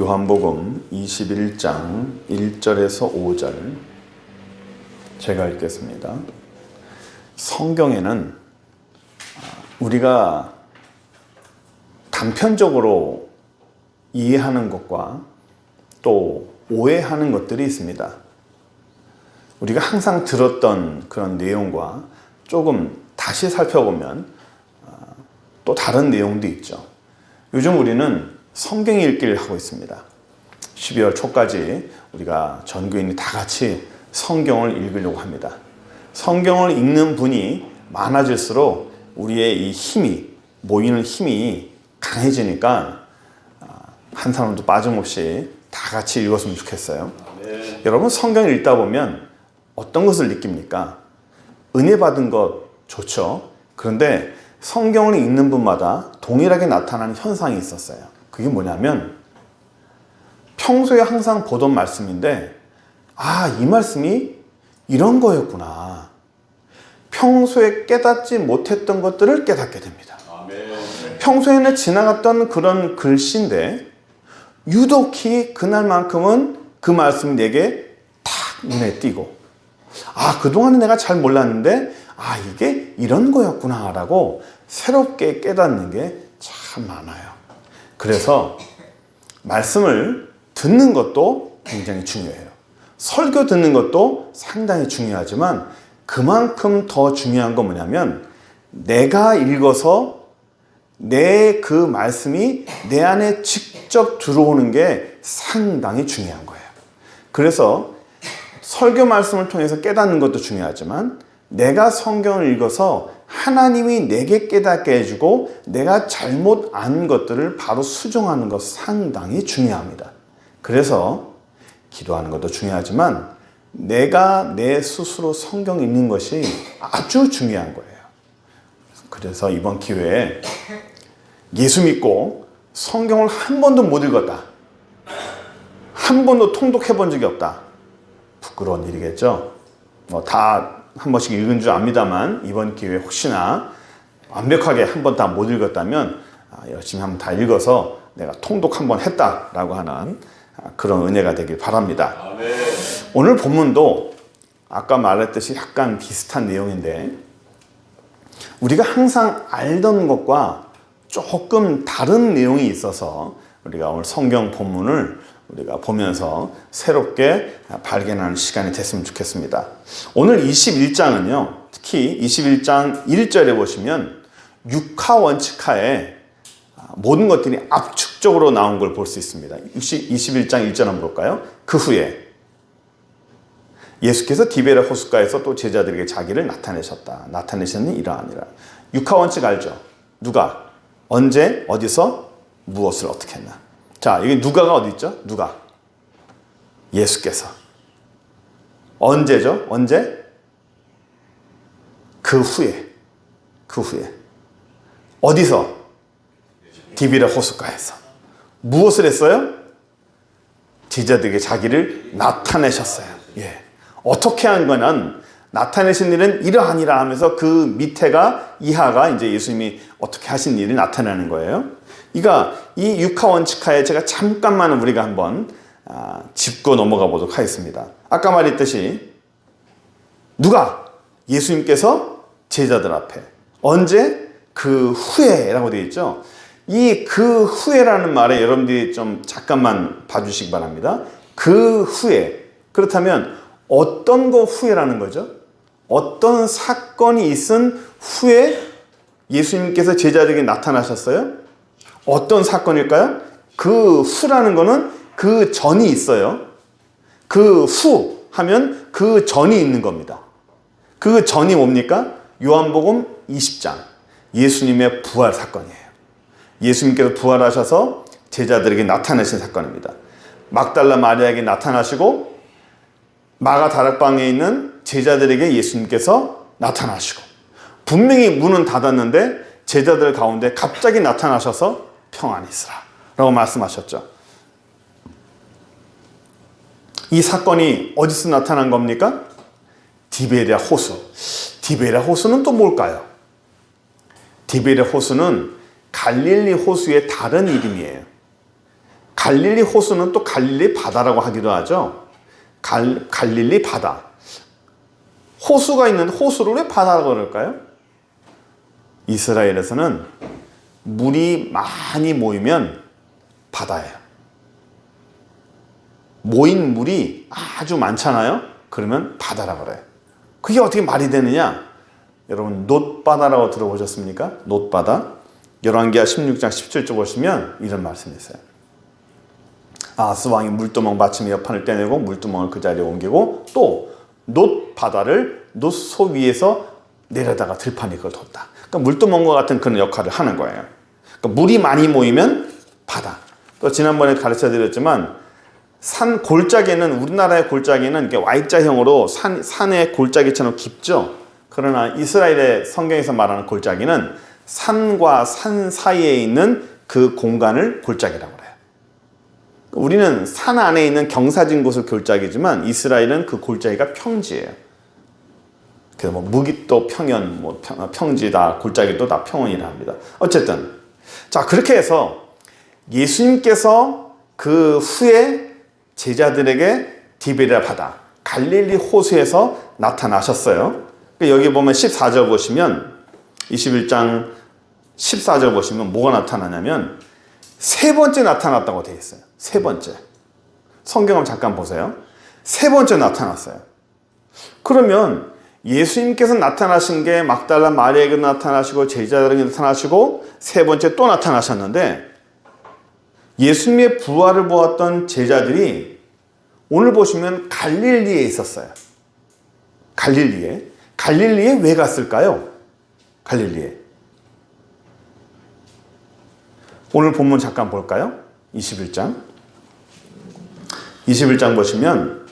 요한복음 21장 1절에서 5절 제가 읽겠습니다. 성경에는 우리가 단편적으로 이해하는 것과 또 오해하는 것들이 있습니다. 우리가 항상 들었던 그런 내용과 조금 다시 살펴보면 또 다른 내용도 있죠. 요즘 우리는 성경 읽기를 하고 있습니다. 12월 초까지 우리가 전교인이 다 같이 성경을 읽으려고 합니다. 성경을 읽는 분이 많아질수록 우리의 이 힘이, 모이는 힘이 강해지니까 한 사람도 빠짐없이 다 같이 읽었으면 좋겠어요. 네. 여러분, 성경을 읽다 보면 어떤 것을 느낍니까? 은혜 받은 것 좋죠. 그런데 성경을 읽는 분마다 동일하게 나타나는 현상이 있었어요. 그게 뭐냐면 평소에 항상 보던 말씀인데 이 말씀이 이런 거였구나. 평소에 깨닫지 못했던 것들을 깨닫게 됩니다. 아멘. 평소에는 지나갔던 그런 글씨인데 유독히 그날만큼은 그 말씀이 내게 탁 눈에 띄고 그동안은 내가 잘 몰랐는데 이게 이런 거였구나 라고 새롭게 깨닫는 게 참 많아요. 그래서 말씀을 듣는 것도 굉장히 중요해요. 설교 듣는 것도 상당히 중요하지만 그만큼 더 중요한 건 뭐냐면 내가 읽어서 내 그 말씀이 내 안에 직접 들어오는 게 상당히 중요한 거예요. 그래서 설교 말씀을 통해서 깨닫는 것도 중요하지만 내가 성경을 읽어서 하나님이 내게 깨닫게 해주고 내가 잘못 안 것들을 바로 수정하는 것 상당히 중요합니다. 그래서 기도하는 것도 중요하지만 내가 내 스스로 성경 읽는 것이 아주 중요한 거예요. 그래서 이번 기회에 예수 믿고 성경을 한 번도 못 읽었다, 한 번도 통독해 본 적이 없다, 부끄러운 일이겠죠. 다 한 번씩 읽은 줄 압니다만 이번 기회에 혹시나 완벽하게 한 번 다 못 읽었다면 열심히 한번 다 읽어서 내가 통독 한 번 했다라고 하는 그런 은혜가 되길 바랍니다. 아멘. 오늘 본문도 아까 말했듯이 약간 비슷한 내용인데 우리가 항상 알던 것과 조금 다른 내용이 있어서 우리가 오늘 성경 본문을 우리가 보면서 새롭게 발견하는 시간이 됐으면 좋겠습니다. 오늘 21장은요, 특히 21장 1절에 보시면 육하 원칙하에 모든 것들이 압축적으로 나온 걸 볼 수 있습니다. 21장 1절 한번 볼까요? 그 후에 예수께서 디베랴 호숫가에서 또 제자들에게 자기를 나타내셨다. 나타내셨니? 이러하니라. 육하 원칙 알죠? 누가, 언제, 어디서, 무엇을 어떻게 했나. 자, 여기 누가가 어디 있죠? 누가? 예수께서. 언제죠? 언제? 그 후에. 그 후에. 어디서? 디베랴 호숫가에서. 무엇을 했어요? 제자들에게 자기를 나타내셨어요. 예. 어떻게 한 거는 나타내신 일은 이러하니라 하면서 그 밑에가 이하가 이제 예수님이 어떻게 하신 일이 나타나는 거예요. 그러니까 이 육하 원칙하에 제가 잠깐만 우리가 한번 짚고 넘어가 보도록 하겠습니다. 아까 말했듯이 누가? 예수님께서 제자들 앞에. 언제? 그 후에라고 되어 있죠. 이 그 후에라는 말에 여러분들이 좀 잠깐만 봐주시기 바랍니다. 그 후에. 그렇다면 어떤 거 후에라는 거죠? 어떤 사건이 있은 후에 예수님께서 제자들에게 나타나셨어요? 어떤 사건일까요? 그 후라는 거는 그 전이 있어요. 그 후 하면 그 전이 있는 겁니다. 그 전이 뭡니까? 요한복음 20장. 예수님의 부활 사건이에요. 예수님께서 부활하셔서 제자들에게 나타내신 사건입니다. 막달라 마리아에게 나타나시고 마가 다락방에 있는 제자들에게 예수님께서 나타나시고 분명히 문은 닫았는데 제자들 가운데 갑자기 나타나셔서 평안히 있으라 라고 말씀하셨죠. 이 사건이 어디서 나타난 겁니까? 디베랴 호수. 디베랴 호수는 또 뭘까요? 디베랴 호수는 갈릴리 호수의 다른 이름이에요. 갈릴리 호수는 또 갈릴리 바다라고 하기도 하죠. 갈릴리 바다. 호수가 있는 호수를 왜 바다라고 그럴까요? 이스라엘에서는 물이 많이 모이면 바다예요. 모인 물이 아주 많잖아요. 그러면 바다라고 그래요. 그게 어떻게 말이 되느냐? 여러분 놋바다라고 들어보셨습니까? 놋바다. 열왕기하 16장 17절 보시면 이런 말씀이 있어요. 아하스 왕이 물두멍 받침의 여판을 떼내고 물두멍을 그 자리에 옮기고 또 놋바다를 놋소 위에서 내려다가 들판에 그걸 뒀다. 그러니까 물두멍과 같은 그런 역할을 하는 거예요. 그러니까 물이 많이 모이면 바다. 또 지난번에 가르쳐 드렸지만 산 골짜기는 우리나라의 골짜기는 이렇게 Y자형으로 산의 골짜기처럼 깊죠. 그러나 이스라엘의 성경에서 말하는 골짜기는 산과 산 사이에 있는 그 공간을 골짜기라고 해요. 우리는 산 안에 있는 경사진 곳을 골짜기지만 이스라엘은 그 골짜기가 평지예요. 그래서 뭐 무깃도 평연, 뭐 평지다, 골짜기도 다 평원이라 합니다. 어쨌든 자 그렇게 해서 예수님께서 그 후에 제자들에게 디베랴 바다, 갈릴리 호수에서 나타나셨어요. 여기 보면 14절 보시면 21장 14절 보시면 뭐가 나타나냐면 세 번째 나타났다고 되어 있어요. 세 번째. 성경을 잠깐 보세요. 세 번째 나타났어요. 그러면 예수님께서 나타나신 게 막달라 마리아에게 나타나시고 제자들에게 나타나시고 세 번째 또 나타나셨는데 예수님의 부활을 보았던 제자들이 오늘 보시면 갈릴리에 있었어요. 갈릴리에 왜 갔을까요? 갈릴리에. 오늘 본문 잠깐 볼까요? 21장. 21장 보시면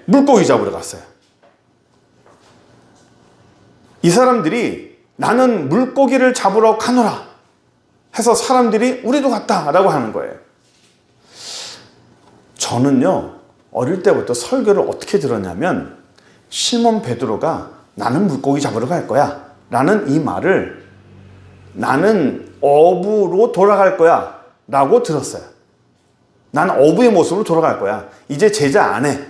물고기 잡으러 갔어요. 이 사람들이 나는 물고기를 잡으러 가노라 해서 사람들이 우리도 갔다 라고 하는 거예요. 저는요 어릴 때부터 설교를 어떻게 들었냐면 시몬 베드로가 나는 물고기 잡으러 갈 거야 라는 이 말을 나는 어부로 돌아갈 거야 라고 들었어요. 나는 어부의 모습으로 돌아갈 거야. 이제 제자 안 해.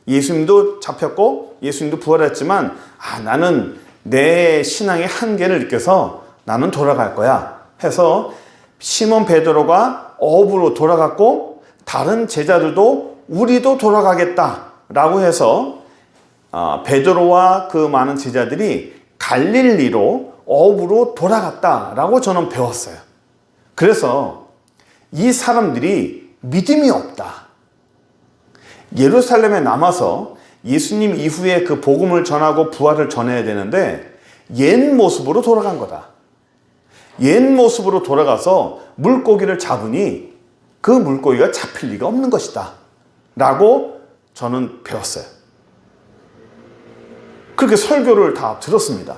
예수님도 잡혔고 예수님도 부활했지만 나는 내 신앙의 한계를 느껴서 나는 돌아갈 거야 해서 시몬 베드로가 어부로 돌아갔고 다른 제자들도 우리도 돌아가겠다라고 해서 베드로와 그 많은 제자들이 갈릴리로 어부로 돌아갔다라고 저는 배웠어요. 그래서 이 사람들이 믿음이 없다. 예루살렘에 남아서 예수님 이후에 그 복음을 전하고 부활을 전해야 되는데 옛 모습으로 돌아간 거다. 옛 모습으로 돌아가서 물고기를 잡으니 그 물고기가 잡힐 리가 없는 것이다 라고 저는 배웠어요. 그렇게 설교를 다 들었습니다.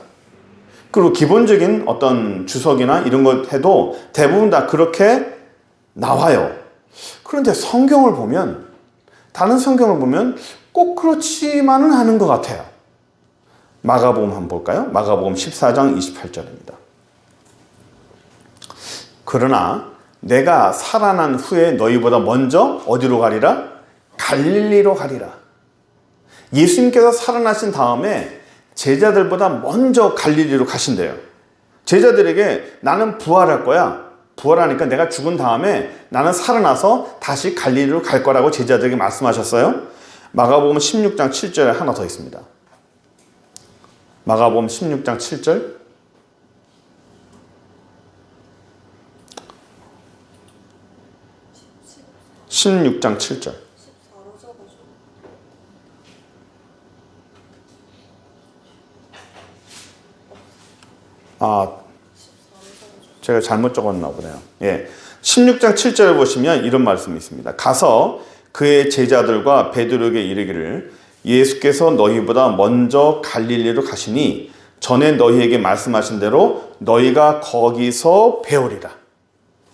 그리고 기본적인 어떤 주석이나 이런 것 해도 대부분 다 그렇게 나와요. 그런데 성경을 보면 다른 성경을 보면 꼭 그렇지만은 않은 것 같아요. 마가복음 한번 볼까요? 마가복음 14장 28절입니다. 그러나 내가 살아난 후에 너희보다 먼저 어디로 가리라? 갈릴리로 가리라. 예수님께서 살아나신 다음에 제자들보다 먼저 갈릴리로 가신대요. 제자들에게 나는 부활할 거야. 부활하니까 내가 죽은 다음에 나는 살아나서 다시 갈릴리로 갈 거라고 제자들에게 말씀하셨어요. 마가복음 16장 7절에 하나 더 있습니다. 마가복음 16장 7절. (16장 7절) 제가 잘못 적었나 보네요. 16장 7절을 보시면 이런 말씀이 있습니다. 가서 그의 제자들과 베드로에게 이르기를 예수께서 너희보다 먼저 갈릴리로 가시니 전에 너희에게 말씀하신 대로 너희가 거기서 배우리라.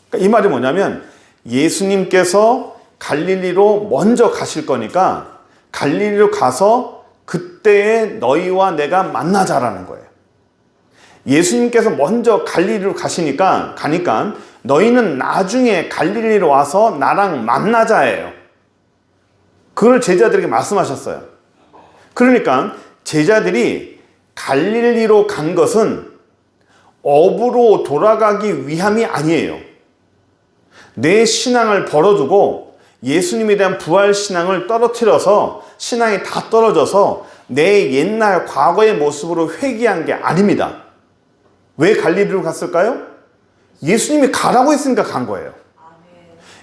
그러니까 이 말이 뭐냐면 예수님께서 갈릴리로 먼저 가실 거니까 갈릴리로 가서 그때에 너희와 내가 만나자라는 거예요. 예수님께서 먼저 갈릴리로 가니까 너희는 나중에 갈릴리로 와서 나랑 만나자예요. 그걸 제자들에게 말씀하셨어요. 그러니까 제자들이 갈릴리로 간 것은 업으로 돌아가기 위함이 아니에요. 내 신앙을 벌어두고 예수님에 대한 부활 신앙을 떨어뜨려서 신앙이 다 떨어져서 내 옛날 과거의 모습으로 회귀한 게 아닙니다. 왜 갈릴리로 갔을까요? 예수님이 가라고 했으니까 간 거예요.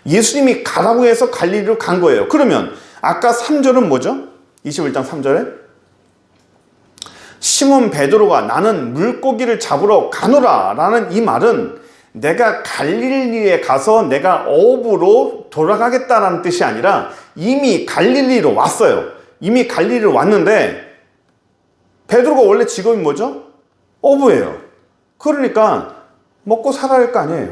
예수님이 가라고 해서 갈릴리로 간 거예요. 그러면 아까 3절은 뭐죠? 21장 3절에 시몬 베드로가 나는 물고기를 잡으러 가노라 라는 이 말은 내가 갈릴리에 가서 내가 어업으로 돌아가겠다라는 뜻이 아니라 이미 갈릴리로 왔어요. 이미 갈릴리로 왔는데 베드로가 원래 직업이 뭐죠? 어부예요. 그러니까 먹고 살아야 할 거 아니에요.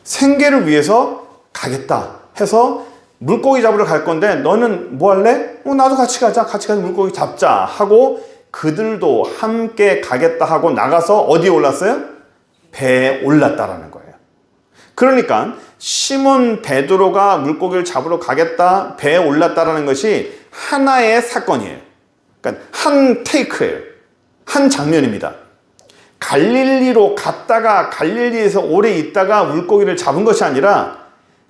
생계를 위해서 가겠다 해서 물고기 잡으러 갈 건데 너는 뭐 할래? 나도 같이 가자. 같이 가서 물고기 잡자 하고 그들도 함께 가겠다 하고 나가서 어디에 올랐어요? 배에 올랐다라는 거예요. 그러니까 시몬 베드로가 물고기를 잡으러 가겠다, 배에 올랐다라는 것이 하나의 사건이에요. 그러니까 한 테이크예요. 한 장면입니다. 갈릴리로 갔다가 갈릴리에서 오래 있다가 물고기를 잡은 것이 아니라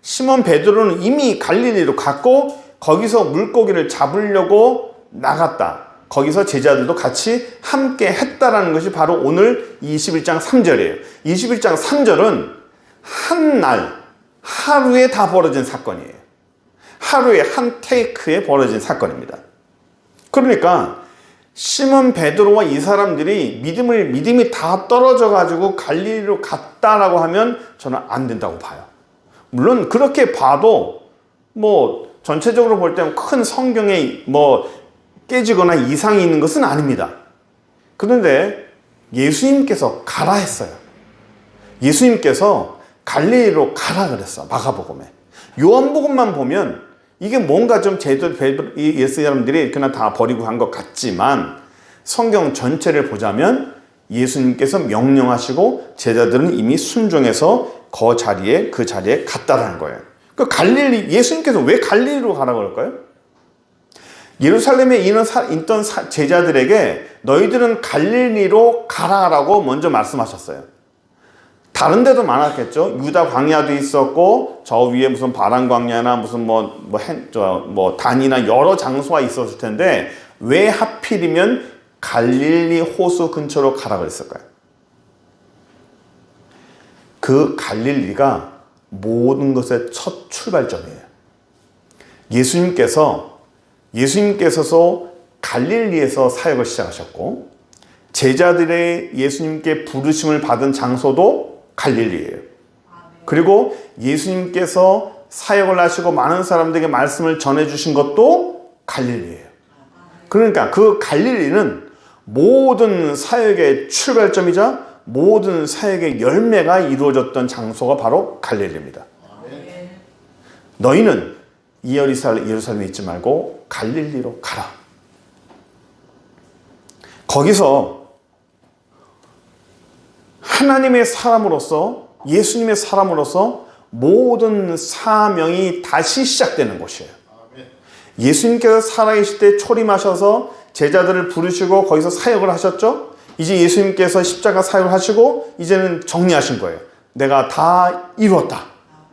시몬 베드로는 이미 갈릴리로 갔고 거기서 물고기를 잡으려고 나갔다. 거기서 제자들도 같이 함께 했다라는 것이 바로 오늘 21장 3절이에요. 21장 3절은 한 날, 하루에 다 벌어진 사건이에요. 하루에 한 테이크에 벌어진 사건입니다. 그러니까 시몬 베드로와 이 사람들이 믿음이 다 떨어져 가지고 갈릴리로 갔다라고 하면 저는 안 된다고 봐요. 물론 그렇게 봐도 뭐 전체적으로 볼 때 큰 성경에 뭐 깨지거나 이상이 있는 것은 아닙니다. 그런데 예수님께서 가라 했어요. 예수님께서 갈릴리로 가라 그랬어. 마가복음에. 요한복음만 보면 이게 뭔가 좀 예수 사람들이 그냥 다 버리고 간 것 같지만 성경 전체를 보자면 예수님께서 명령하시고 제자들은 이미 순종해서 그 자리에 갔다라는 거예요. 그 예수님께서 왜 갈릴리로 가라 그럴까요? 예루살렘에 있던 제자들에게 너희들은 갈릴리로 가라라고 먼저 말씀하셨어요. 다른 데도 많았겠죠. 유다 광야도 있었고 저 위에 무슨 바란 광야나 무슨 단이나 여러 장소가 있었을 텐데 왜 하필이면 갈릴리 호수 근처로 가라 그랬을까요? 그 갈릴리가 모든 것의 첫 출발점이에요. 예수님께서도 갈릴리에서 사역을 시작하셨고 제자들의 예수님께 부르심을 받은 장소도 갈릴리예요. 그리고 예수님께서 사역을 하시고 많은 사람들에게 말씀을 전해주신 것도 갈릴리예요. 그러니까 그 갈릴리는 모든 사역의 출발점이자 모든 사역의 열매가 이루어졌던 장소가 바로 갈릴리입니다. 너희는 이 예루살렘에 있지 말고 갈릴리로 가라. 거기서 하나님의 사람으로서 예수님의 사람으로서 모든 사명이 다시 시작되는 곳이에요. 예수님께서 살아계실 때 초림하셔서 제자들을 부르시고 거기서 사역을 하셨죠. 이제 예수님께서 십자가 사역을 하시고 이제는 정리하신 거예요. 내가 다 이루었다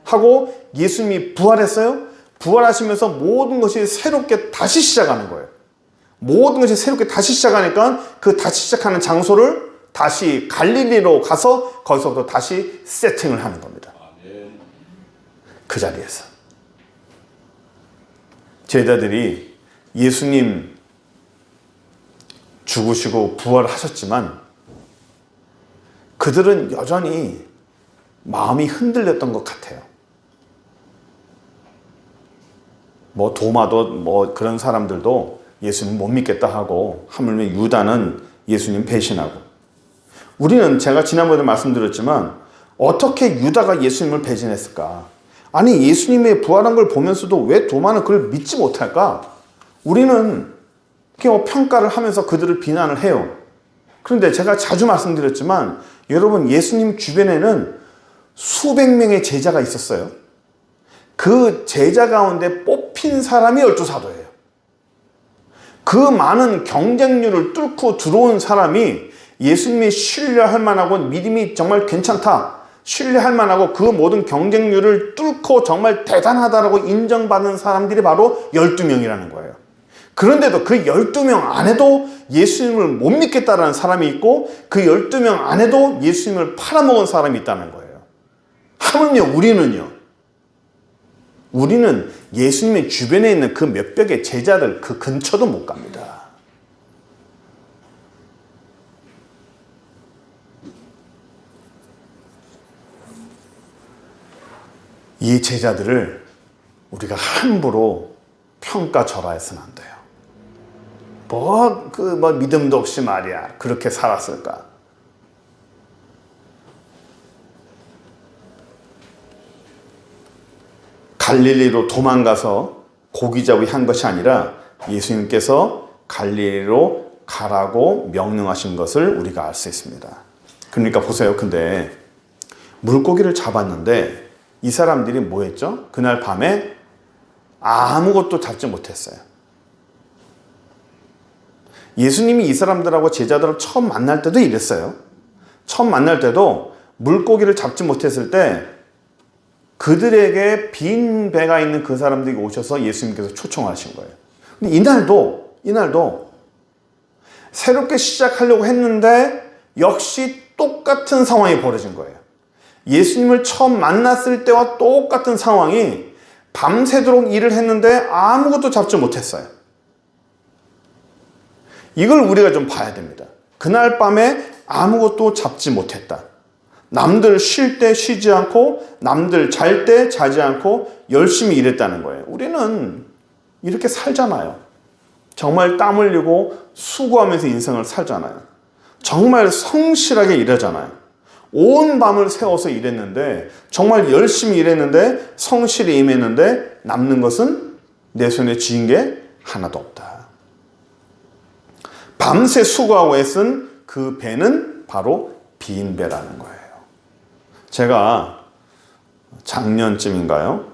하고 예수님이 부활했어요. 부활하시면서 모든 것이 새롭게 다시 시작하는 거예요. 모든 것이 새롭게 다시 시작하니까 그 다시 시작하는 장소를 다시 갈릴리로 가서 거기서부터 다시 세팅을 하는 겁니다. 그 자리에서 제자들이 예수님 죽으시고 부활하셨지만 그들은 여전히 마음이 흔들렸던 것 같아요. 뭐 도마도 뭐 그런 사람들도 예수님 못 믿겠다 하고 하물며 유다는 예수님 배신하고 우리는 제가 지난번에 말씀드렸지만 어떻게 유다가 예수님을 배신했을까? 아니 예수님의 부활한 걸 보면서도 왜 도마는 그걸 믿지 못할까? 우리는 이렇게 평가를 하면서 그들을 비난을 해요. 그런데 제가 자주 말씀드렸지만 여러분 예수님 주변에는 수백 명의 제자가 있었어요. 그 제자 가운데 뽑힌 사람이 12사도예요. 그 많은 경쟁률을 뚫고 들어온 사람이 예수님이 신뢰할 만하고 믿음이 정말 괜찮다, 신뢰할 만하고 그 모든 경쟁률을 뚫고 정말 대단하다라고 인정받는 사람들이 바로 12명이라는 거예요. 그런데도 그 12명 안에도 예수님을 못 믿겠다라는 사람이 있고 그 12명 안에도 예수님을 팔아먹은 사람이 있다는 거예요. 하물며 우리는 예수님의 주변에 있는 그 몇백의 제자들 그 근처도 못 갑니다. 이 제자들을 우리가 함부로 평가절하해서는 안 돼요. 믿음도 없이 말이야 그렇게 살았을까? 갈릴리로 도망가서 고기 잡기 한 것이 아니라 예수님께서 갈릴리로 가라고 명령하신 것을 우리가 알 수 있습니다. 그러니까 보세요. 근데 물고기를 잡았는데 이 사람들이 뭐 했죠? 그날 밤에 아무것도 잡지 못했어요. 예수님이 이 사람들하고 제자들을 처음 만날 때도 이랬어요. 처음 만날 때도 물고기를 잡지 못했을 때 그들에게 빈 배가 있는 그 사람들이 오셔서 예수님께서 초청하신 거예요. 근데 이날도 새롭게 시작하려고 했는데 역시 똑같은 상황이 벌어진 거예요. 예수님을 처음 만났을 때와 똑같은 상황이 밤새도록 일을 했는데 아무것도 잡지 못했어요. 이걸 우리가 좀 봐야 됩니다. 그날 밤에 아무것도 잡지 못했다. 남들 쉴 때 쉬지 않고 남들 잘 때 자지 않고 열심히 일했다는 거예요. 우리는 이렇게 살잖아요. 정말 땀 흘리고 수고하면서 인생을 살잖아요. 정말 성실하게 일하잖아요. 온 밤을 새워서 일했는데 정말 열심히 일했는데 성실히 임했는데 남는 것은 내 손에 쥐인 게 하나도 없다. 밤새 수고하고 애쓴 그 배는 바로 빈 배라는 거예요. 제가 작년쯤인가요?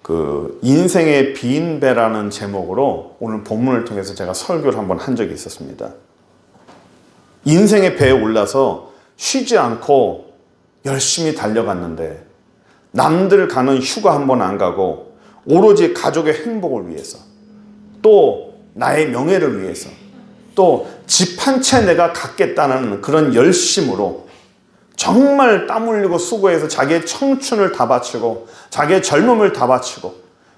그 인생의 빈 배라는 제목으로 오늘 본문을 통해서 제가 설교를 한번 한 적이 있었습니다. 인생의 배에 올라서 쉬지 않고 열심히 달려갔는데 남들 가는 휴가 한 번 안 가고 오로지 가족의 행복을 위해서 또 나의 명예를 위해서 또 집 한 채 내가 갖겠다는 그런 열심으로 정말 땀 흘리고 수고해서 자기의 청춘을 다 바치고 자기의 젊음을 다 바치고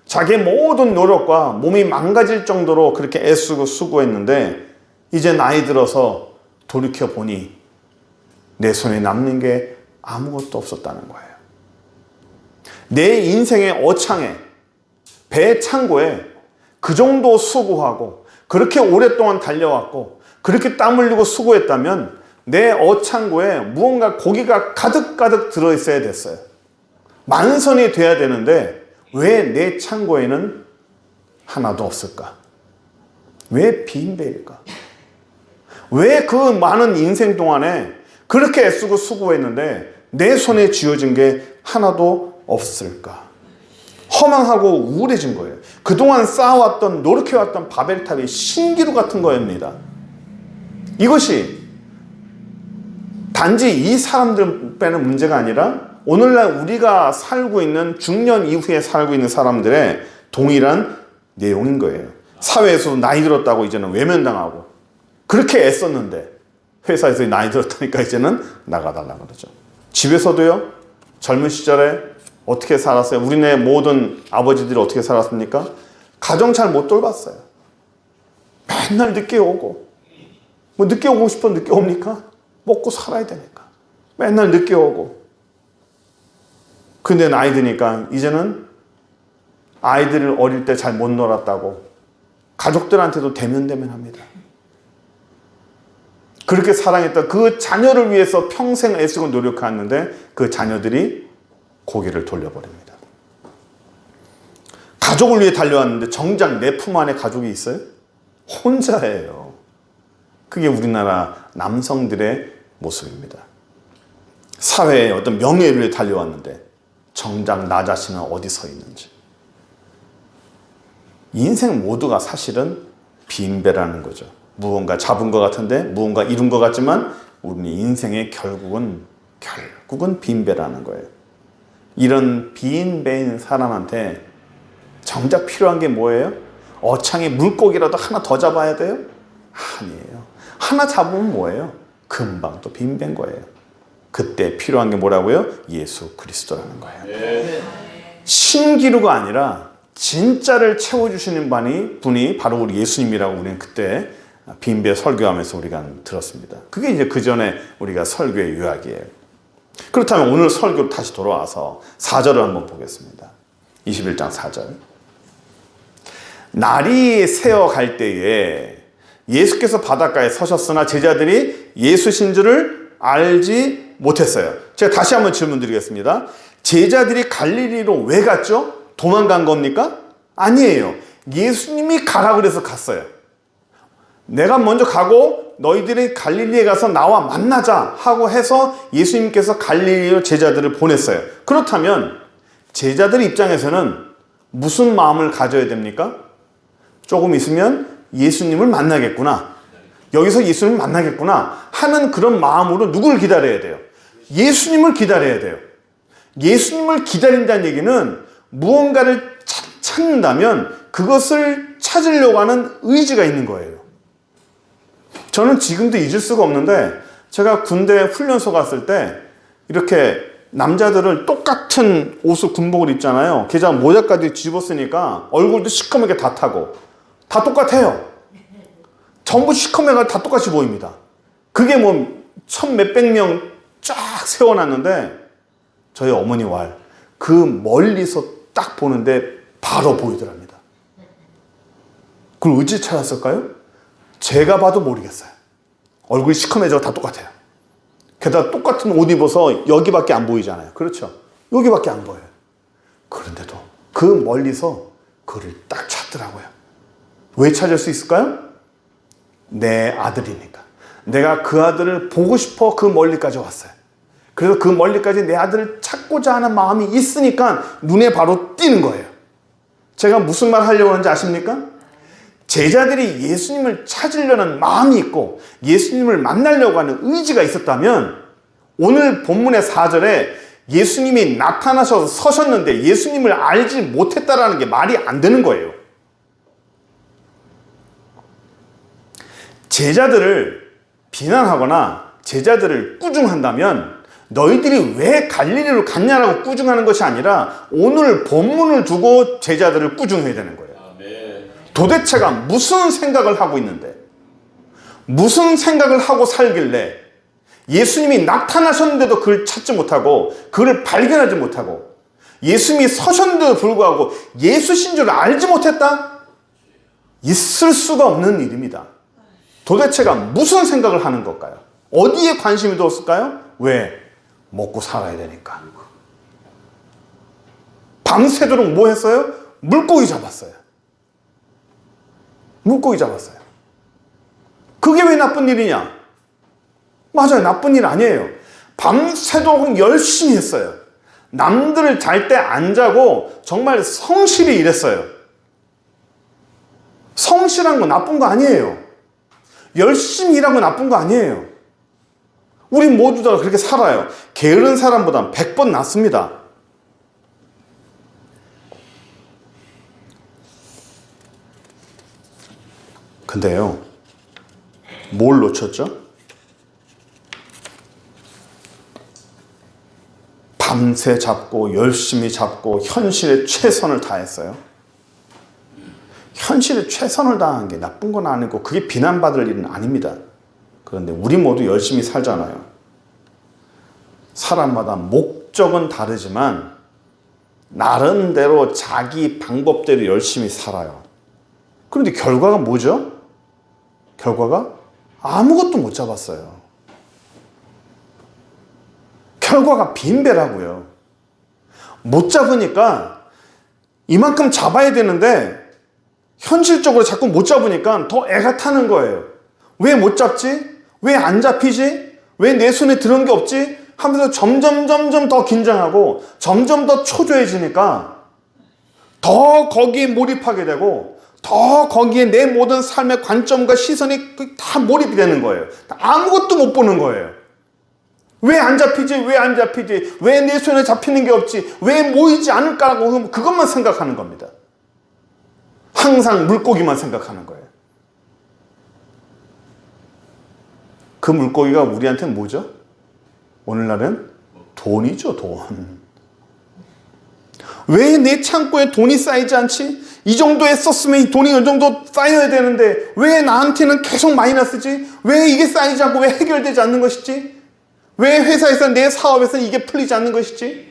자기의 모든 노력과 몸이 망가질 정도로 그렇게 애쓰고 수고했는데 이제 나이 들어서 돌이켜보니 내 손에 남는 게 아무것도 없었다는 거예요. 내 인생의 어창에 배 창고에 그 정도 수고하고 그렇게 오랫동안 달려왔고 그렇게 땀 흘리고 수고했다면 내 어창고에 무언가 고기가 가득가득 들어있어야 됐어요. 만선이 돼야 되는데 왜 내 창고에는 하나도 없을까? 왜 빈 배일까? 왜 그 많은 인생 동안에 그렇게 애쓰고 수고했는데 내 손에 쥐어진 게 하나도 없을까? 허망하고 우울해진 거예요. 그동안 쌓아왔던 노력해왔던 바벨탑이 신기루 같은 거입니다. 이것이 단지 이 사람들 빼는 문제가 아니라 오늘날 우리가 살고 있는 중년 이후에 살고 있는 사람들의 동일한 내용인 거예요. 사회에서 나이 들었다고 이제는 외면당하고 그렇게 애썼는데 회사에서 나이 들었다니까 이제는 나가달라고 그러죠. 집에서도요. 젊은 시절에 어떻게 살았어요? 우리네 모든 아버지들이 어떻게 살았습니까? 가정 잘 못 돌봤어요. 맨날 늦게 오고 뭐 늦게 오고 싶어 늦게 옵니까? 먹고 살아야 되니까 맨날 늦게 오고. 근데 나이 드니까 이제는 아이들을 어릴 때 잘 못 놀았다고 가족들한테도 대면합니다. 그렇게 사랑했던 그 자녀를 위해서 평생 애쓰고 노력하는데 그 자녀들이 고개를 돌려버립니다. 가족을 위해 달려왔는데 정작 내 품 안에 가족이 있어요? 혼자예요. 그게 우리나라 남성들의 모습입니다. 사회의 어떤 명예를 위해 달려왔는데 정작 나 자신은 어디 서 있는지. 인생 모두가 사실은 빈배라는 거죠. 무언가 잡은 것 같은데 무언가 이룬 것 같지만 우리 인생의 결국은 빈배라는 거예요. 이런 빈배인 사람한테 정작 필요한 게 뭐예요? 어창에 물고기라도 하나 더 잡아야 돼요? 아니에요. 하나 잡으면 뭐예요? 금방 또 빈배인 거예요. 그때 필요한 게 뭐라고요? 예수 그리스도라는 거예요. 신기루가 아니라 진짜를 채워주시는 분이 바로 우리 예수님이라고 우리는 그때 빈배 설교하면서 우리가 들었습니다. 그게 이제 그 전에 우리가 설교의 요약이에요. 그렇다면 오늘 설교로 다시 돌아와서 4절을 한번 보겠습니다. 21장 4절. 날이 새어갈 때에 예수께서 바닷가에 서셨으나 제자들이 예수신 줄을 알지 못했어요. 제가 다시 한번 질문 드리겠습니다. 제자들이 갈릴리로 왜 갔죠? 도망간 겁니까? 아니에요. 예수님이 가라 그래서 갔어요. 내가 먼저 가고 너희들이 갈릴리에 가서 나와 만나자 하고 해서 예수님께서 갈릴리로 제자들을 보냈어요. 그렇다면 제자들 입장에서는 무슨 마음을 가져야 됩니까? 조금 있으면 예수님을 만나겠구나. 여기서 예수님을 만나겠구나 하는 그런 마음으로 누구를 기다려야 돼요? 예수님을 기다려야 돼요. 예수님을 기다린다는 얘기는 무언가를 찾는다면 그것을 찾으려고 하는 의지가 있는 거예요. 저는 지금도 잊을 수가 없는데 제가 군대 훈련소 갔을 때 이렇게 남자들을 똑같은 옷을 군복을 입잖아요. 게다가 모자까지 집었으니까 얼굴도 시커멓게 다 타고 다 똑같아요. 전부 시커매가 다 똑같이 보입니다. 그게 뭐 1,몇백 명 쫙 세워놨는데 저희 어머니 왈 그 멀리서 딱 보는데 바로 보이더랍니다. 그걸 어찌 찾았을까요? 제가 봐도 모르겠어요. 얼굴이 시커매져 다 똑같아요. 게다가 똑같은 옷 입어서 여기밖에 안 보이잖아요. 그렇죠? 여기밖에 안 보여요. 그런데도 그 멀리서 그를 딱 찾더라고요. 왜 찾을 수 있을까요? 내 아들이니까. 내가 그 아들을 보고 싶어 그 멀리까지 왔어요. 그래서 그 멀리까지 내 아들을 찾고자 하는 마음이 있으니까 눈에 바로 띄는 거예요. 제가 무슨 말 하려고 하는지 아십니까? 제자들이 예수님을 찾으려는 마음이 있고 예수님을 만나려고 하는 의지가 있었다면 오늘 본문의 4절에 예수님이 나타나셔서 서셨는데 예수님을 알지 못했다라는 게 말이 안 되는 거예요. 제자들을 비난하거나 제자들을 꾸중한다면 너희들이 왜 갈릴리로 갔냐라고 꾸중하는 것이 아니라 오늘 본문을 두고 제자들을 꾸중해야 되는 거예요. 도대체가 무슨 생각을 하고 있는데 무슨 생각을 하고 살길래 예수님이 나타나셨는데도 그를 찾지 못하고 그를 발견하지 못하고 예수님이 서셨는데도 불구하고 예수신 줄 알지 못했다? 있을 수가 없는 일입니다. 도대체가 무슨 생각을 하는 걸까요? 어디에 관심이 두었을까요? 왜? 먹고 살아야 되니까. 밤새도록 뭐 했어요? 물고기 잡았어요. 물고기 잡았어요. 그게 왜 나쁜 일이냐? 맞아요. 나쁜 일 아니에요. 밤새도록 열심히 했어요. 남들을 잘 때 안 자고 정말 성실히 일했어요. 성실한 거 나쁜 거 아니에요. 열심히 일한 거 나쁜 거 아니에요. 우리 모두 다 그렇게 살아요. 게으른 사람보단 100번 낫습니다. 근데요, 뭘 놓쳤죠? 밤새 잡고 열심히 잡고 현실에 최선을 다했어요. 현실에 최선을 다한 게 나쁜 건 아니고 그게 비난받을 일은 아닙니다. 그런데 우리 모두 열심히 살잖아요. 사람마다 목적은 다르지만 나름대로 자기 방법대로 열심히 살아요. 그런데 결과가 뭐죠? 결과가 아무것도 못 잡았어요. 결과가 빈배라고요. 못 잡으니까 이만큼 잡아야 되는데 현실적으로 자꾸 못 잡으니까 더 애가 타는 거예요. 왜 못 잡지? 왜 안 잡히지? 왜 내 손에 들은 게 없지? 하면서 점점 더 긴장하고 점점 더 초조해지니까 더 거기에 몰입하게 되고 더 거기에 내 모든 삶의 관점과 시선이 다 몰입이 되는 거예요. 아무것도 못 보는 거예요. 왜 안 잡히지? 왜 안 잡히지? 왜 내 손에 잡히는 게 없지? 왜 모이지 않을까라고 그것만 생각하는 겁니다. 항상 물고기만 생각하는 거예요. 그 물고기가 우리한테는 뭐죠? 오늘날은 돈이죠, 돈. 왜 내 창고에 돈이 쌓이지 않지? 이 정도에 썼으면 이 돈이 어느 정도 쌓여야 되는데 왜 나한테는 계속 마이너스지? 왜 이게 쌓이지 않고 왜 해결되지 않는 것이지? 왜 회사에서 내 사업에서 이게 풀리지 않는 것이지?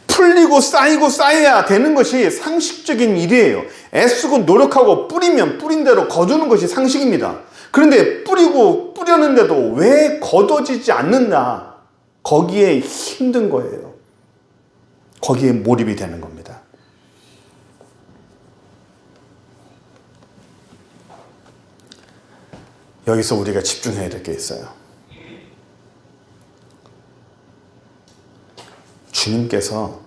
풀리고 쌓이고 쌓여야 되는 것이 상식적인 일이에요. 애쓰고 노력하고 뿌리면 뿌린 대로 거두는 것이 상식입니다. 그런데 뿌리고 뿌렸는데도 왜 거둬지지 않는다? 거기에 힘든 거예요. 거기에 몰입이 되는 겁니다. 여기서 우리가 집중해야 될 게 있어요. 주님께서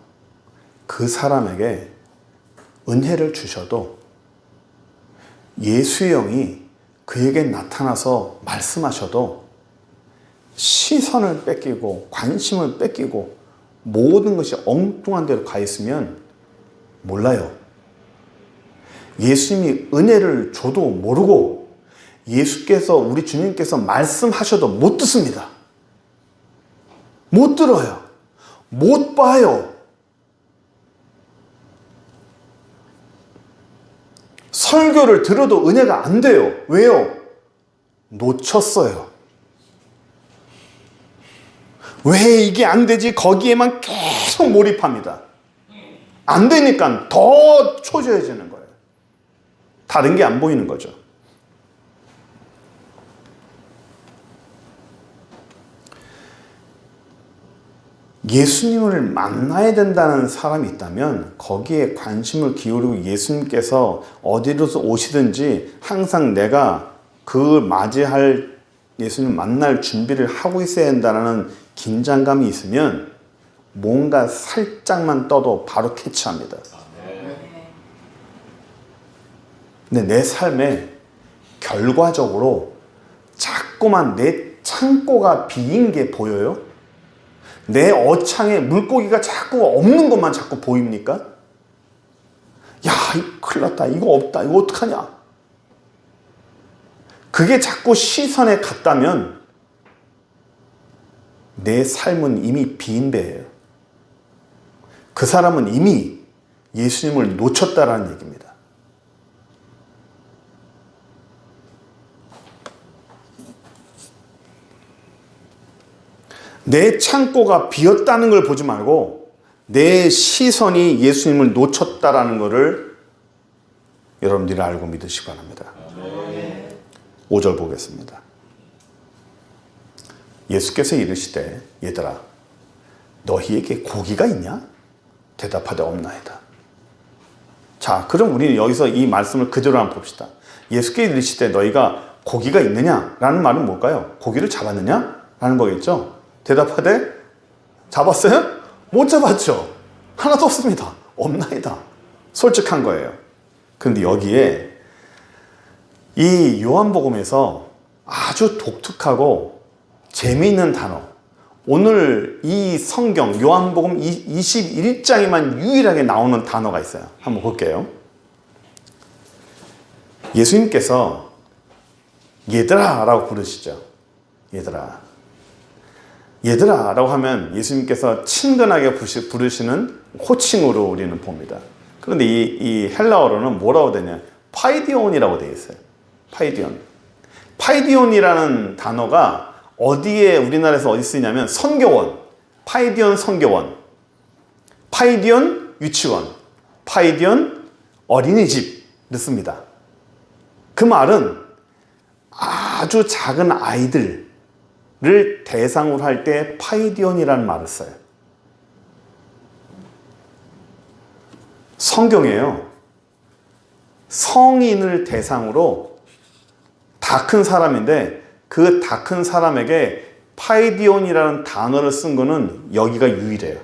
그 사람에게 은혜를 주셔도 예수의 영이 그에게 나타나서 말씀하셔도 시선을 뺏기고 관심을 뺏기고 모든 것이 엉뚱한 데로 가 있으면 몰라요. 예수님이 은혜를 줘도 모르고 예수께서 우리 주님께서 말씀하셔도 못 듣습니다. 못 들어요. 못 봐요. 설교를 들어도 은혜가 안 돼요. 왜요? 놓쳤어요. 왜 이게 안 되지? 거기에만 계속 몰입합니다. 안 되니까 더 초조해지는 거예요. 다른 게 안 보이는 거죠. 예수님을 만나야 된다는 사람이 있다면 거기에 관심을 기울이고 예수님께서 어디로서 오시든지 항상 내가 그 맞이할 예수님 만날 준비를 하고 있어야 한다는 긴장감이 있으면 뭔가 살짝만 떠도 바로 캐치합니다. 근데 내 삶에 결과적으로 자꾸만 내 창고가 비인 게 보여요? 내 어창에 물고기가 자꾸 없는 것만 자꾸 보입니까? 야, 큰일 났다. 이거 없다. 이거 어떡하냐? 그게 자꾸 시선에 갔다면 내 삶은 이미 빈배예요. 그 사람은 이미 예수님을 놓쳤다라는 얘기입니다. 내 창고가 비었다는 걸 보지 말고 내 시선이 예수님을 놓쳤다라는 것을 여러분들이 알고 믿으시기 바랍니다. 5절 보겠습니다. 예수께서 이르시되 얘들아 너희에게 고기가 있냐? 대답하되 없나이다. 자, 그럼 우리는 여기서 이 말씀을 그대로 한번 봅시다. 예수께서 이르시되 너희가 고기가 있느냐? 라는 말은 뭘까요? 고기를 잡았느냐? 라는 거겠죠? 대답하되 잡았어요? 못 잡았죠. 하나도 없습니다. 없나이다. 솔직한 거예요. 그런데 여기에 이 요한복음에서 아주 독특하고 재미있는 단어, 오늘 이 성경 요한복음 21장에만 유일하게 나오는 단어가 있어요. 한번 볼게요. 예수님께서 얘들아 라고 부르시죠. 얘들아. 얘들아 라고 하면 예수님께서 친근하게 부르시는 호칭으로 우리는 봅니다. 그런데 이 헬라어로는 뭐라고 되냐? 파이디온이라고 되어 있어요. 파이디온. 파이디온이라는 단어가 어디에 우리나라에서 어디 쓰이냐면 선교원, 파이디온 선교원, 파이디온 유치원, 파이디온 어린이집을 씁니다. 그 말은 아주 작은 아이들 를 대상으로 할 때 파이디온이라는 말을 써요. 성경에요. 성인을 대상으로 다 큰 사람인데 그 다 큰 사람에게 파이디온이라는 단어를 쓴 거는 여기가 유일해요.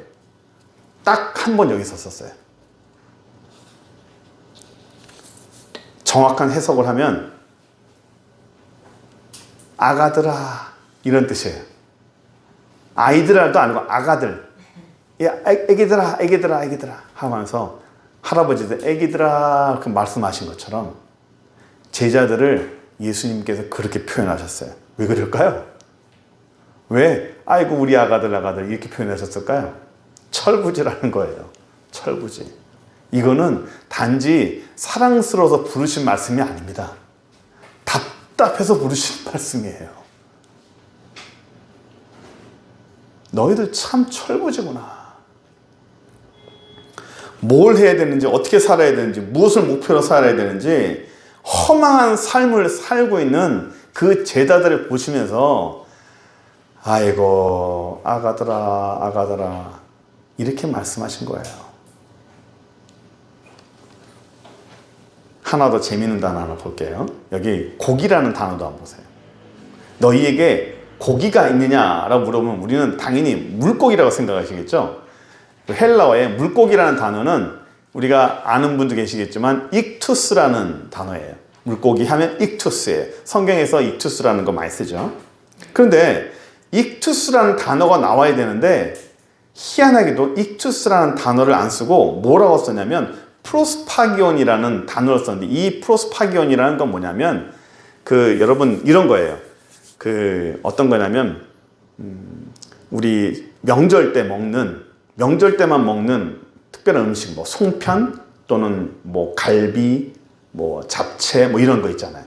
딱 한 번 여기서 썼어요. 정확한 해석을 하면 아가들아 이런 뜻이에요. 아이들아도 아니고 아가들. 야, 애기들아, 애기들아, 애기들아 하면서 할아버지들 애기들아 그 말씀하신 것처럼 제자들을 예수님께서 그렇게 표현하셨어요. 왜 그럴까요? 왜? 아이고 우리 아가들 아가들 이렇게 표현하셨을까요? 철부지라는 거예요. 철부지. 이거는 단지 사랑스러워서 부르신 말씀이 아닙니다. 답답해서 부르신 말씀이에요. 너희들 참 철부지구나. 뭘 해야 되는지, 어떻게 살아야 되는지, 무엇을 목표로 살아야 되는지 허망한 삶을 살고 있는 그 제자들을 보시면서 아이고 아가들아 아가들아 이렇게 말씀하신 거예요. 하나 더 재미있는 단어 하나 볼게요. 여기 고기라는 단어도 한번 보세요. 너희에게 고기가 있느냐라고 물어보면 우리는 당연히 물고기라고 생각하시겠죠. 헬라어의 물고기라는 단어는 우리가 아는 분도 계시겠지만 익투스라는 단어예요. 물고기 하면 익투스예요. 성경에서 익투스라는 거 많이 쓰죠. 그런데 익투스라는 단어가 나와야 되는데 희한하게도 익투스라는 단어를 안 쓰고 뭐라고 썼냐면 프로스파기온이라는 단어를 썼는데 이 프로스파기온이라는 건 뭐냐면 여러분 이런 거예요. 어떤 거냐면 우리 명절 때만 먹는 특별한 음식, 뭐 송편 또는 뭐 갈비, 뭐 잡채 뭐 이런 거 있잖아요.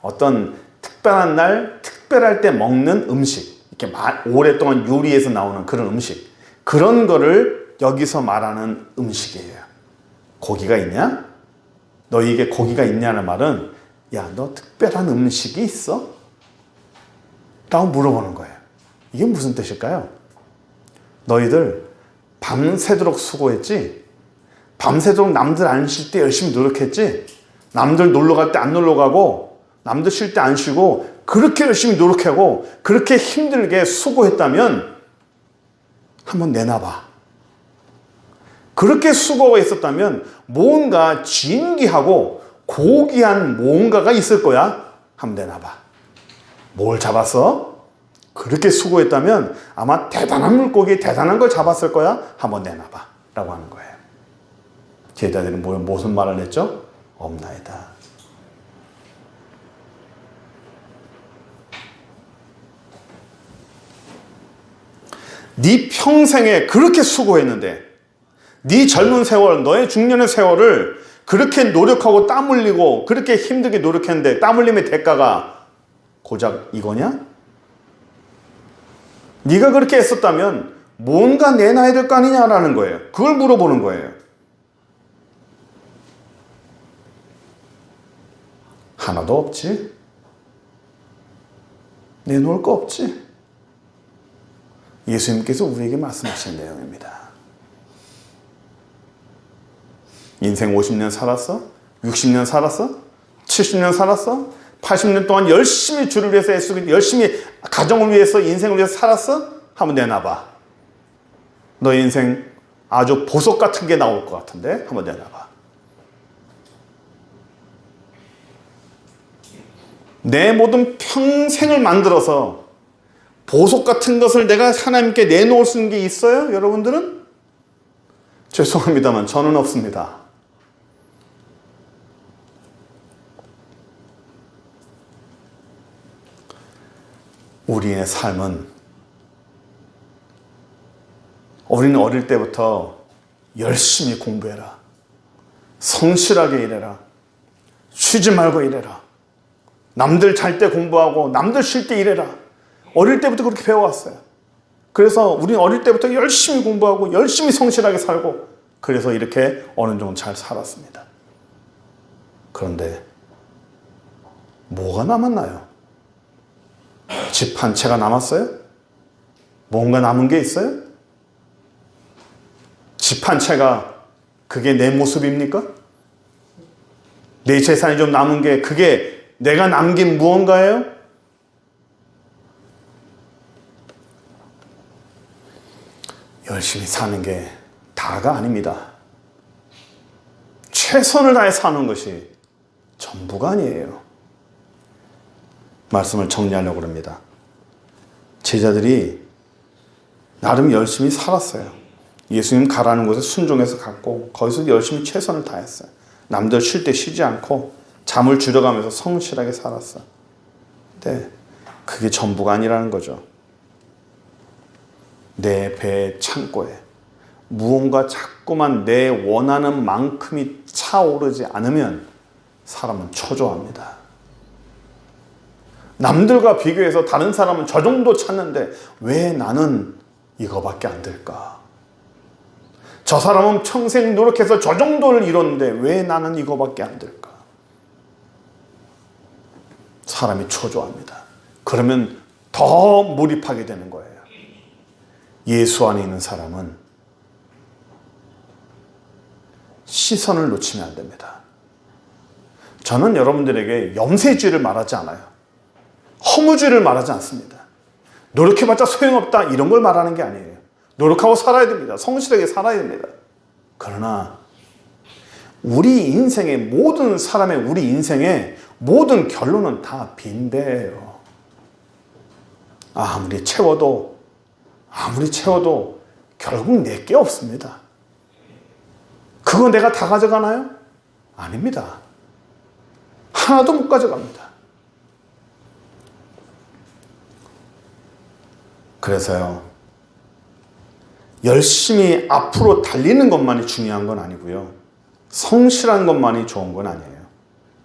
어떤 특별한 날, 특별할 때 먹는 음식, 이렇게 오랫동안 요리해서 나오는 그런 음식, 그런 거를 여기서 말하는 음식이에요. 고기가 있냐? 너희에게 고기가 있냐는 말은 야, 너 특별한 음식이 있어? 라고 물어보는 거예요. 이게 무슨 뜻일까요? 너희들 밤새도록 수고했지? 밤새도록 남들 안 쉴 때 열심히 노력했지? 남들 놀러 갈 때 안 놀러 가고 남들 쉴 때 안 쉬고 그렇게 열심히 노력하고 그렇게 힘들게 수고했다면 한번 내놔봐. 그렇게 수고가 있었다면 뭔가 진귀하고 고귀한 뭔가가 있을 거야. 한번 내놔봐. 뭘 잡았어? 그렇게 수고했다면 아마 대단한 물고기, 대단한 걸 잡았을 거야. 한번 내놔봐. 라고 하는 거예요. 제자들이 무슨 말을 했죠? 없나이다. 네 평생에 그렇게 수고했는데 네 젊은 세월, 너의 중년의 세월을 그렇게 노력하고 땀 흘리고 그렇게 힘들게 노력했는데 땀 흘림의 대가가 고작 이거냐? 네가 그렇게 했었다면 뭔가 내놔야 될 거 아니냐라는 거예요. 그걸 물어보는 거예요. 하나도 없지? 내놓을 거 없지? 예수님께서 우리에게 말씀하신 내용입니다. 인생 50년 살았어? 60년 살았어? 70년 살았어? 80년 동안 열심히 주를 위해서 애쓰고 열심히 가정을 위해서 인생을 위해서 살았어? 한번 내놔봐. 너 인생 아주 보석 같은 게 나올 것 같은데 한번 내놔봐. 내 모든 평생을 만들어서 보석 같은 것을 내가 하나님께 내놓을 수 있는 게 있어요? 여러분들은? 죄송합니다만 저는 없습니다. 우리의 삶은 우리는 어릴 때부터 열심히 공부해라. 성실하게 일해라. 쉬지 말고 일해라. 남들 잘 때 공부하고 남들 쉴 때 일해라. 어릴 때부터 그렇게 배워왔어요. 그래서 우리는 어릴 때부터 열심히 공부하고 열심히 성실하게 살고 그래서 이렇게 어느 정도 잘 살았습니다. 그런데 뭐가 남았나요? 집 한 채가 남았어요? 뭔가 남은 게 있어요? 집 한 채가 그게 내 모습입니까? 내 재산이 좀 남은 게 그게 내가 남긴 무언가예요? 열심히 사는 게 다가 아닙니다. 최선을 다해 사는 것이 전부가 아니에요. 말씀을 정리하려고 합니다. 제자들이 나름 열심히 살았어요. 예수님 가라는 곳에 순종해서 갔고 거기서 열심히 최선을 다했어요. 남들 쉴 때 쉬지 않고 잠을 줄여가면서 성실하게 살았어요. 근데 그게 전부가 아니라는 거죠. 내 배 창고에 무언가 자꾸만 내 원하는 만큼이 차오르지 않으면 사람은 초조합니다. 남들과 비교해서 다른 사람은 저 정도 찾는데 왜 나는 이거밖에 안 될까? 저 사람은 평생 노력해서 저 정도를 이뤘는데 왜 나는 이거밖에 안 될까? 사람이 초조합니다. 그러면 더 몰입하게 되는 거예요. 예수 안에 있는 사람은 시선을 놓치면 안 됩니다. 저는 여러분들에게 염세주의를 말하지 않아요. 허무주의를 말하지 않습니다. 노력해봤자 소용없다 이런 걸 말하는 게 아니에요. 노력하고 살아야 됩니다. 성실하게 살아야 됩니다. 그러나 우리 인생의 모든 사람의 우리 인생의 모든 결론은 다 빈배예요. 아무리 채워도 결국 내게 없습니다. 그거 내가 다 가져가나요? 아닙니다. 하나도 못 가져갑니다. 그래서요, 열심히 앞으로 달리는 것만이 중요한 건 아니고요. 성실한 것만이 좋은 건 아니에요.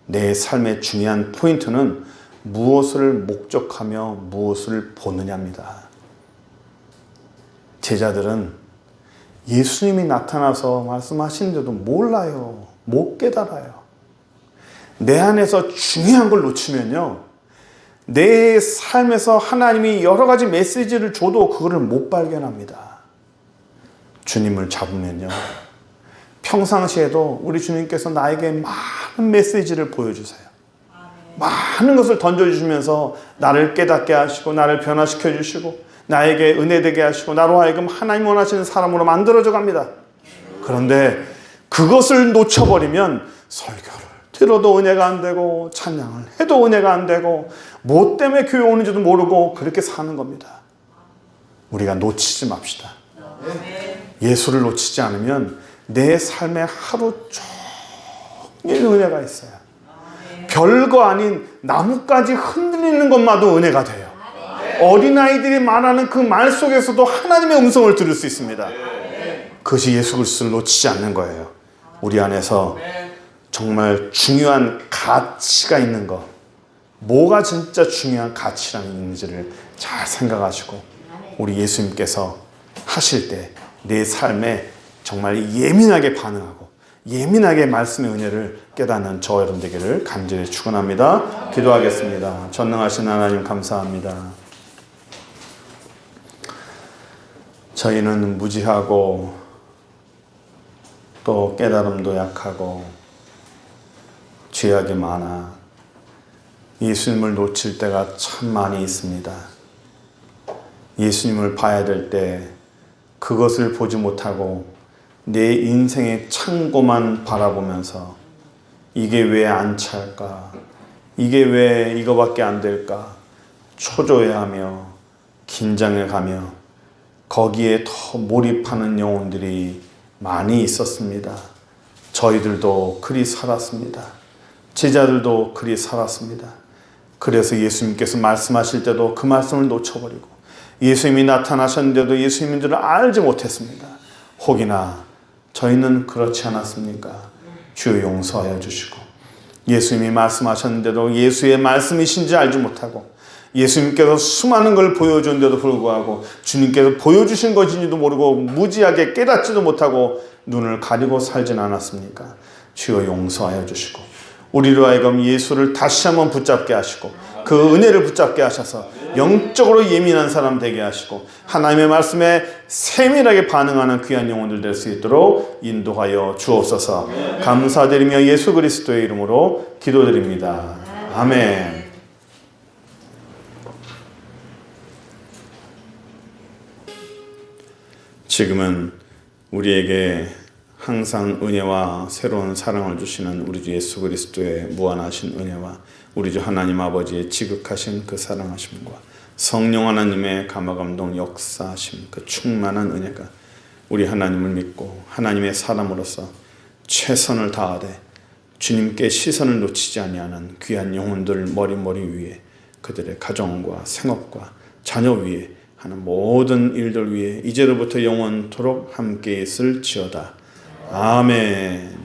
내 삶의 중요한 포인트는 무엇을 목적하며 무엇을 보느냐입니다. 제자들은 예수님이 나타나서 말씀하시는데도 몰라요. 못 깨달아요. 내 안에서 중요한 걸 놓치면요, 내 삶에서 하나님이 여러 가지 메시지를 줘도 그거를 못 발견합니다. 주님을 잡으면요, 평상시에도 우리 주님께서 나에게 많은 메시지를 보여주세요. 많은 것을 던져주시면서 나를 깨닫게 하시고 나를 변화시켜 주시고 나에게 은혜되게 하시고 나로 하여금 하나님 원하시는 사람으로 만들어져 갑니다. 그런데 그것을 놓쳐버리면 설교를 들어도 은혜가 안 되고 찬양을 해도 은혜가 안 되고 뭐 때문에 교회 오는지도 모르고 그렇게 사는 겁니다. 우리가 놓치지 맙시다. 예수를 놓치지 않으면 내 삶에 하루 종일 은혜가 있어요. 별거 아닌 나뭇가지 흔들리는 것마도 은혜가 돼요. 어린아이들이 말하는 그 말 속에서도 하나님의 음성을 들을 수 있습니다. 그것이 예수 그리스도를 놓치지 않는 거예요. 우리 안에서 정말 중요한 가치가 있는 것, 뭐가 진짜 중요한 가치라는 있는지를 잘 생각하시고 우리 예수님께서 하실 때 내 삶에 정말 예민하게 반응하고 예민하게 말씀의 은혜를 깨닫는 저 여러분 되기를 간절히 축원합니다. 기도하겠습니다. 전능하신 하나님 감사합니다. 저희는 무지하고 또 깨달음도 약하고 죄악이 많아 예수님을 놓칠 때가 참 많이 있습니다. 예수님을 봐야 될 때 그것을 보지 못하고 내 인생의 창고만 바라보면서 이게 왜 안 찰까? 이게 왜 이거밖에 안 될까? 초조해하며 긴장해가며 거기에 더 몰입하는 영혼들이 많이 있었습니다. 저희들도 그리 살았습니다. 제자들도 그리 살았습니다. 그래서 예수님께서 말씀하실 때도 그 말씀을 놓쳐버리고 예수님이 나타나셨는데도 예수님들을 알지 못했습니다. 혹이나 저희는 그렇지 않았습니까? 주여 용서하여 주시고 예수님이 말씀하셨는데도 예수의 말씀이신지 알지 못하고 예수님께서 수많은 걸 보여줬는데도 불구하고 주님께서 보여주신 것인지도 모르고 무지하게 깨닫지도 못하고 눈을 가리고 살진 않았습니까? 주여 용서하여 주시고 우리로 하여금 예수를 다시 한번 붙잡게 하시고 그 은혜를 붙잡게 하셔서 영적으로 예민한 사람 되게 하시고 하나님의 말씀에 세밀하게 반응하는 귀한 영혼들 될 수 있도록 인도하여 주옵소서. 감사드리며 예수 그리스도의 이름으로 기도드립니다. 아멘. 지금은 우리에게 항상 은혜와 새로운 사랑을 주시는 우리 주 예수 그리스도의 무한하신 은혜와 우리 주 하나님 아버지의 지극하신 그 사랑하심과 성령 하나님의 감화감동 역사하심, 그 충만한 은혜가 우리 하나님을 믿고 하나님의 사람으로서 최선을 다하되 주님께 시선을 놓치지 아니하는 귀한 영혼들 머리 위에, 그들의 가정과 생업과 자녀 위에 하는 모든 일들 위에 이제로부터 영원토록 함께 있을지어다. 아멘.